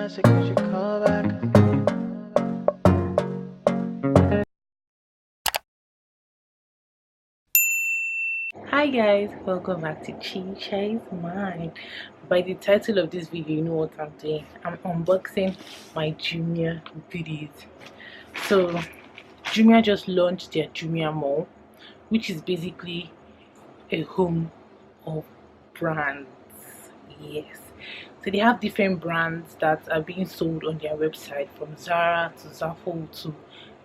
message, could you call back? Hi guys, welcome back to Chuches Mind. By the title of this video, you know what I'm doing. I'm unboxing my Jumia goodies. So Jumia just launched their Jumia Mall, which is basically a home of brands. Yes, so they have different brands that are being sold on their website, from Zara to Zafo to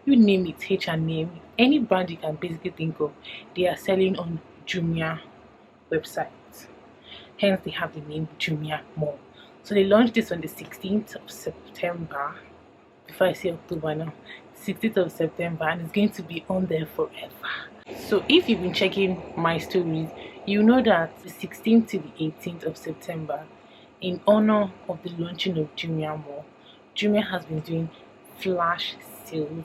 you name it, H&M, any brand you can basically think of, they are selling on Jumia website. Hence they have the name Jumia Mall. So they launched this on the 16th of September. Before I say October now, 16th of September, and it's going to be on there forever. So if you've been checking my stories, you know that the 16th to the 18th of September, in honor of the launching of Jumia Mall, Jumia has been doing flash sales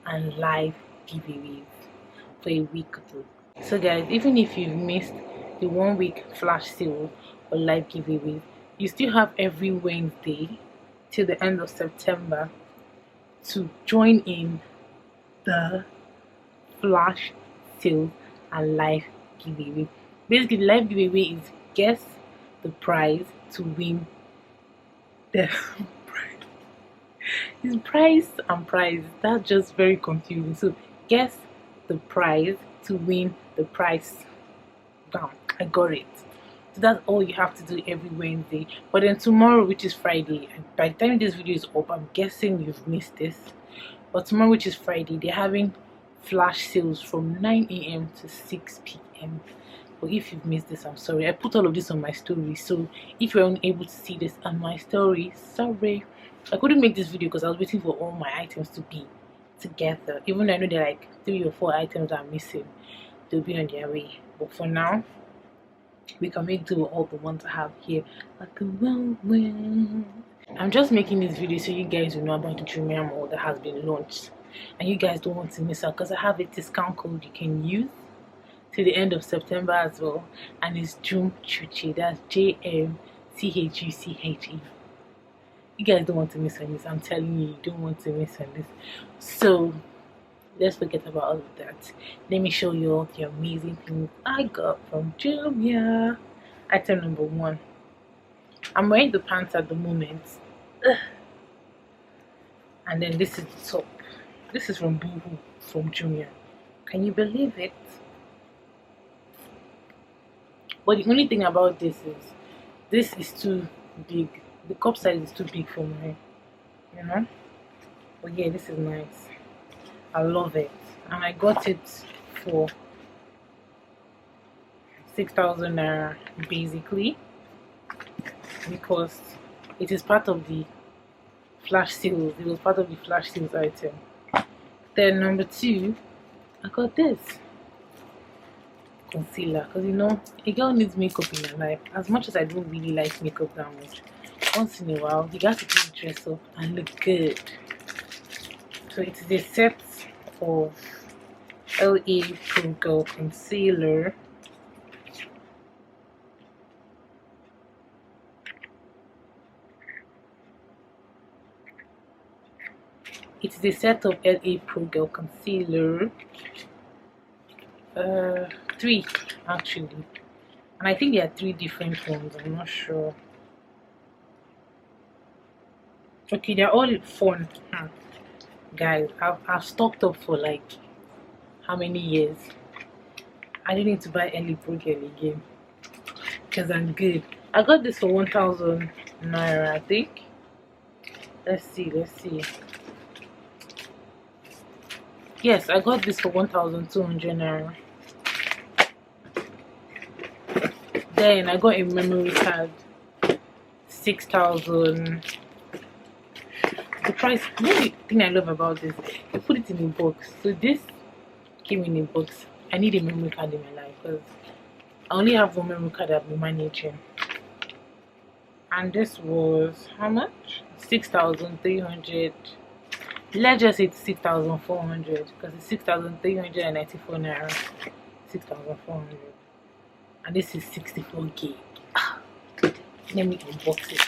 and live giveaways for a week or two. So guys, even if you've missed the 1 week flash sale or live giveaways, you still have every Wednesday till the end of September to join in the flash sale and live giveaway. Basically, the live giveaway is guess the prize to win the prize. It's prize and prize. That's just very confusing. So guess the prize to win the prize. Bam, I got it. So that's all you have to do every Wednesday. But then tomorrow, which is Friday, and by the time this video is up, I'm guessing you've missed this. But tomorrow, which is Friday, they're having flash sales from 9 a.m. to 6 p.m. But if you've missed this, I'm sorry. I put all of this on my story, so if you're unable to see this on my story, sorry. I couldn't make this video because I was waiting for all my items to be together. Even though I know there are like 3 or 4 items that I'm missing, they'll be on their way. But for now, we can make do with all the ones I have here at the moment. I'm just making this video so you guys will know about the Jumia Mall that has been launched, and you guys don't want to miss out because I have a discount code you can use to the end of September as well, and it's Chuches. That's JMCHUCHE. You guys don't want to miss on this. I'm telling you, you don't want to miss on this. So let's forget about all of that. Let me show you all the amazing things I got from Jumia. Item number 1. I'm wearing the pants at the moment. Ugh. And then this is the top. This is from Boohoo from Jumia. Can you believe it? But the only thing about this is too big. The cup size is too big for me, you know. But yeah, this is nice. I love it, and I got it for 6,000 naira basically, because it is part of the flash sales. It was part of the flash sales item. Then number 2, I got this concealer, because you know a girl needs makeup in her life. As much as I don't really like makeup that much, once in a while you got to just dress up and look good. So it is a set of LA Pro Girl concealer, it is a set of LA Pro Girl concealer, 3 actually, and I think there are 3 different ones. I'm not sure. Okay, they're all fun. Guys, I've stocked up for like how many years? I didn't need to buy LA Pro Girl again because I'm good. I got this for 1,000 naira, I think. Let's see. Yes, I got this for 1,200 naira. Then I got a memory card, 6,000. The price, the only thing I love about this, they put it in a box. So this came in a box. I need a memory card in my life because I only have 1 memory card I've been managing. And this was how much? 6,300. Let's just say it's 6,400 because it's 6,394 naira. 6,400. And this is 64 gig. Let me unbox it.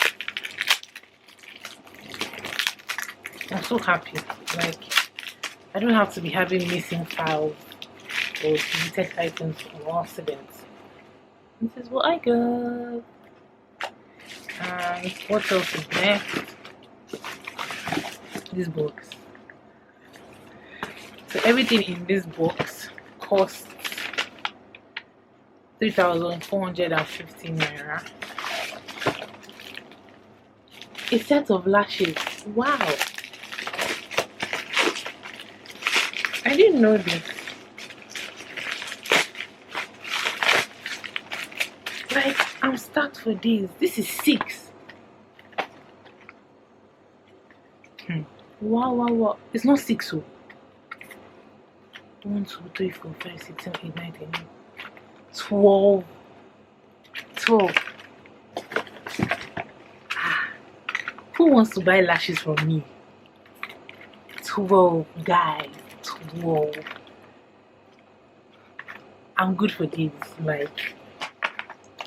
I'm so happy. Like, I don't have to be having missing files or deleted items or accidents. This is what I got. And what else is next? This box. So everything in this box costs 3,450 naira. A set of lashes. Wow. I didn't know this. Like, I'm stacked for days. This is 6. Wow. It's not 6. 1, 2, 3, 4, 5, 6, 7, 8, 9, 10, 12. Who wants to buy lashes from me? 12, guys. 12. I'm good for days. Like,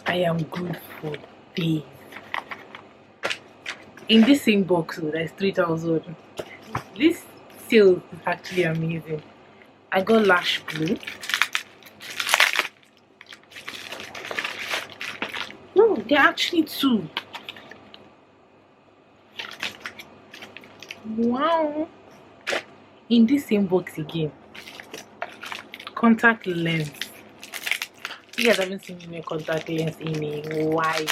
I am good for days. In this same box, there's 3,000. This sale is actually amazing. I got lash glue. No, they're actually 2. Wow. In this same box again, contact lens. You guys haven't seen me wear contact lens in a while,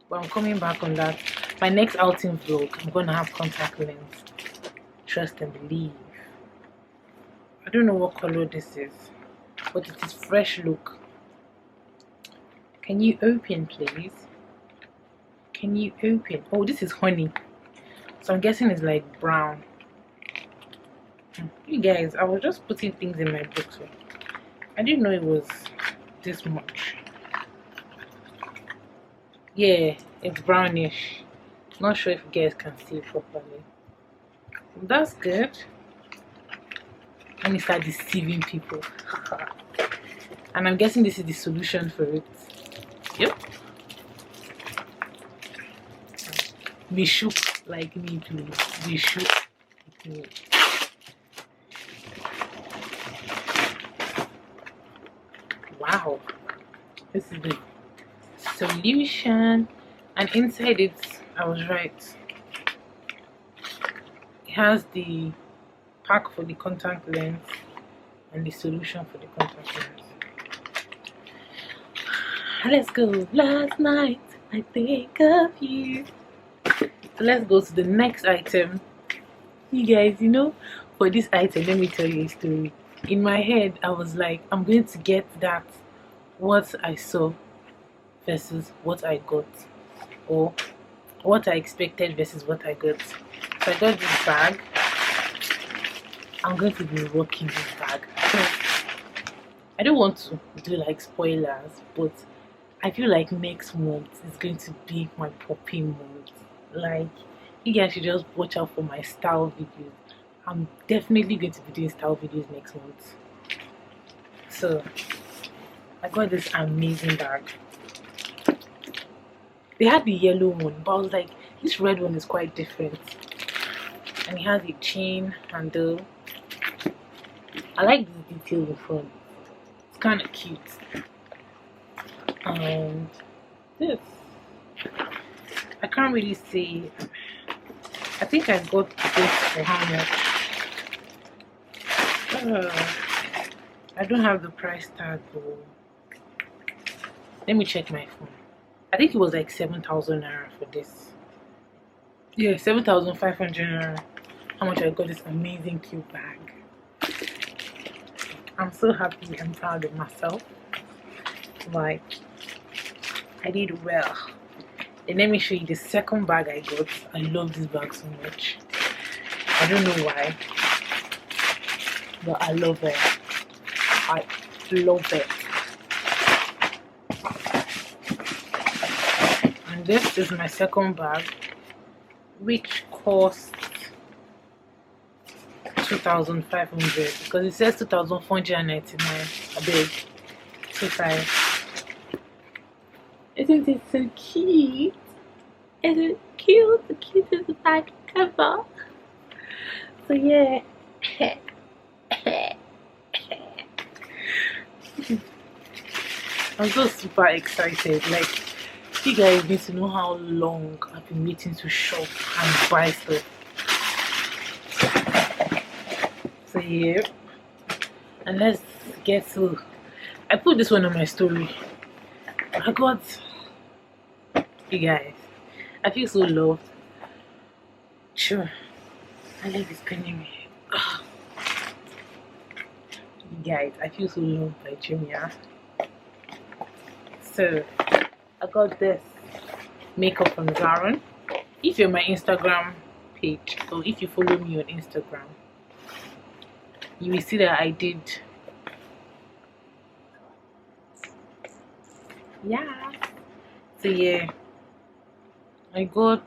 but I'm coming back on that. My next outing vlog, I'm gonna have contact lens. Trust and believe. I don't know what color this is, but it is fresh look. Can you open, please? Can you open? Oh, this is honey, so I'm guessing it's like brown. You guys, I was just putting things in my box. I didn't know it was this much. Yeah, it's brownish. Not sure if you guys can see it properly. That's good. Let me start deceiving people. And I'm guessing this is the solution for it. Yep. Be shook like me, please. Be shook like me. Wow. This is the solution. And inside it, I was right. It has the pack for the contact lens and the solution for the contact lens. Let's go. Last night I think of you. So let's go to the next item. You guys, you know, for this item, let me tell you a story. In my head, I was like, I'm going to get that what I saw versus what I got, or what I expected versus what I got. So I got this bag. I'm going to be rocking this bag. I don't want to do like spoilers, but I feel like next month is going to be my popping month. Like, you guys should just watch out for my style videos. I'm definitely going to be doing style videos next month. So I got this amazing bag. They had the yellow one, but I was like, this red one is quite different. And it has a chain handle. I like this detail in front. It's kind of cute. And this, I can't really say. I think I got this for how much? I don't have the price tag though. Let me check my phone. I think it was like 7,000 naira for this. Yeah, 7,500 naira. How much I got this amazing cute bag. I'm so happy and proud of myself. Like, I did well. And let me show you the second bag I got. I love this bag so much. I don't know why, but I love it. I love it. And this is my second bag, which cost 2,500 because it says 2,499. I beg. 25. Isn't it so cute? Isn't it cute? The cutest bag ever. So yeah. I'm so super excited. Like, you guys need to know how long I've been waiting to shop and buy stuff. So yeah, and let's get to. I put this one on my story. I got, you guys, I feel so loved. Sure, I like this penny. You guys, I feel so loved by Jumia. So I got this makeup from Zaron. If you're my Instagram page, or if you follow me on Instagram, you will see that I did, yeah. So yeah, I got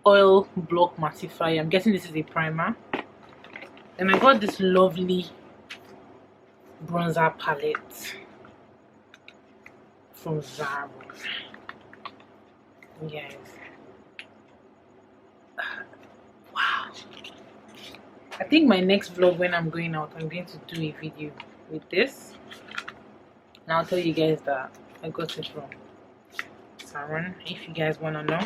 oil block mattifier. I'm guessing this is a primer. And I got this lovely bronzer palette from Zaron. Yes. Wow. I think my next vlog, when I'm going out, I'm going to do a video with this. And I'll tell you guys that I got it from Zaron, if you guys want to know.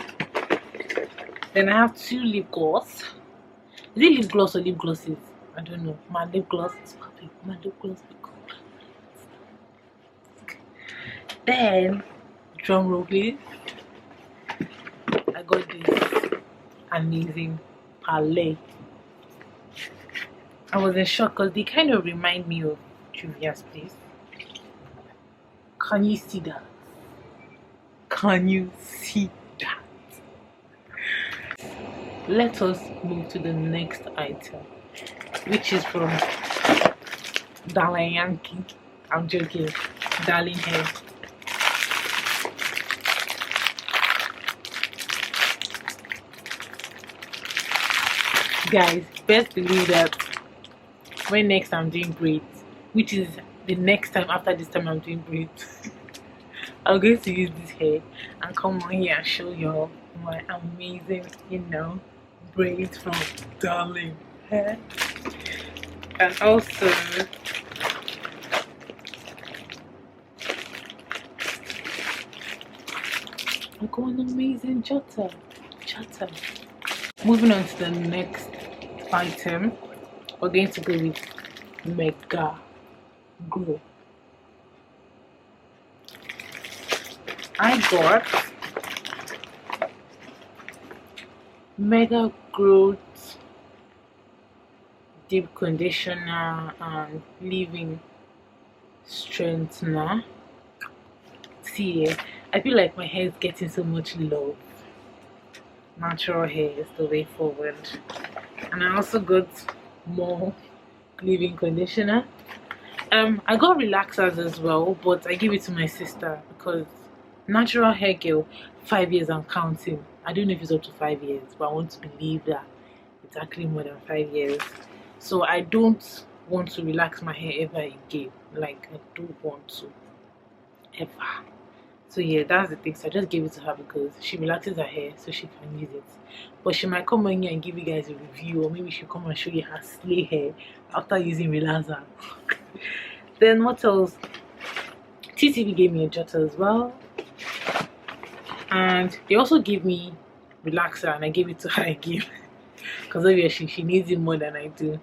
Then I have two lip gloss. Is it lip gloss or lip glosses? I don't know. My lip gloss is popping. My lip gloss is cool. Then, drum roll please. I got this amazing palette. I was in shock because they kind of remind me of Juvia's place. Can you see that? Can you see that? Let us move to the next item, which is from Darling Yankee. I'm joking. Darling Hair. Guys, best believe that when next I'm doing braids, which is the next time after this time I'm doing braids, I'm going to use this hair and come on here and show y'all my amazing, braids from Darling Hair. And also I got an amazing jotter. Moving on to the next item, we're going to go with Mega Glow. I got Mega Glow Deep Conditioner and Leave-In Strengthener. See, I feel like my hair is getting so much love. Natural hair is the way forward. And I also got more leave-in conditioner. I got relaxers as well, but I gave it to my sister because natural hair girl, 5 years and counting. I don't know if it's up to 5 years, but I want to believe that it's actually more than 5 years. So I don't want to relax my hair ever again. Like, I don't want to ever. So yeah, that's the thing. So I just gave it to her because she relaxes her hair so she can use it. But she might come in here and give you guys a review, or maybe she'll come and show you her slay hair after using relaxer. Then what else? TCB gave me a jotter as well. And they also gave me relaxer and I gave it to her again. Because obviously she needs it more than I do.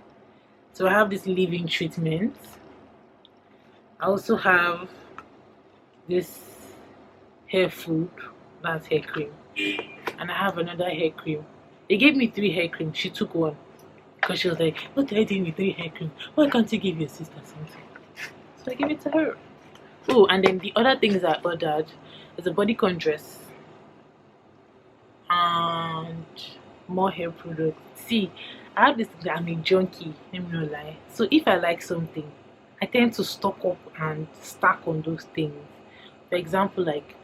So I have this leave-in treatment. I also have this hair food, that's hair cream, and I have another hair cream. They gave me 3 hair creams. She took one because she was like, what are you doing with 3 hair creams? Why can't you give your sister something? So I gave it to her. Oh, and then the other things I ordered is a bodycon dress and more hair products. See, I have this thing that I'm a junkie, let me not lie. So if I like something, I tend to stock up and stack on those things. For example, like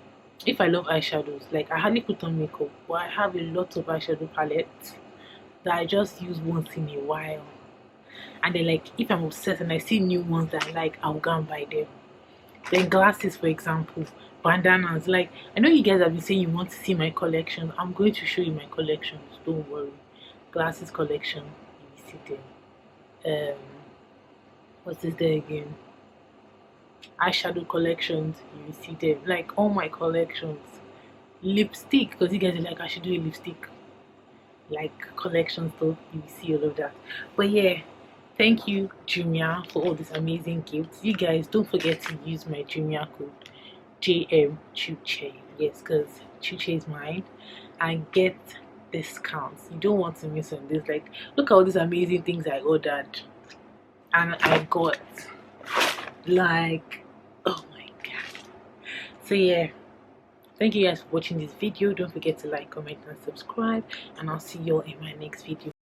if I love eyeshadows, like I hardly put on makeup, but I have a lot of eyeshadow palettes that I just use once in a while. And then like if I'm obsessed and I see new ones that I like, I'll go and buy them. Then glasses, for example, bandanas. Like I know you guys have been saying you want to see my collections. I'm going to show you my collections, don't worry. glasses collection, you will see them. What is there again? Eyeshadow collections, you will see them. Like all my collections. Lipstick, because you guys are like, I should do a lipstick like collection stuff, you will see all of that. But yeah, thank you Jumia for all these amazing gifts. You guys don't forget to use my Jumia code JMChuches, yes, because Chuches is mine, and get discounts. You don't want to miss on this. Like, look at all these amazing things I ordered and I got, like, oh my god. So yeah, thank you guys for watching this video. Don't forget to like, comment and subscribe, and I'll see you all in my next video.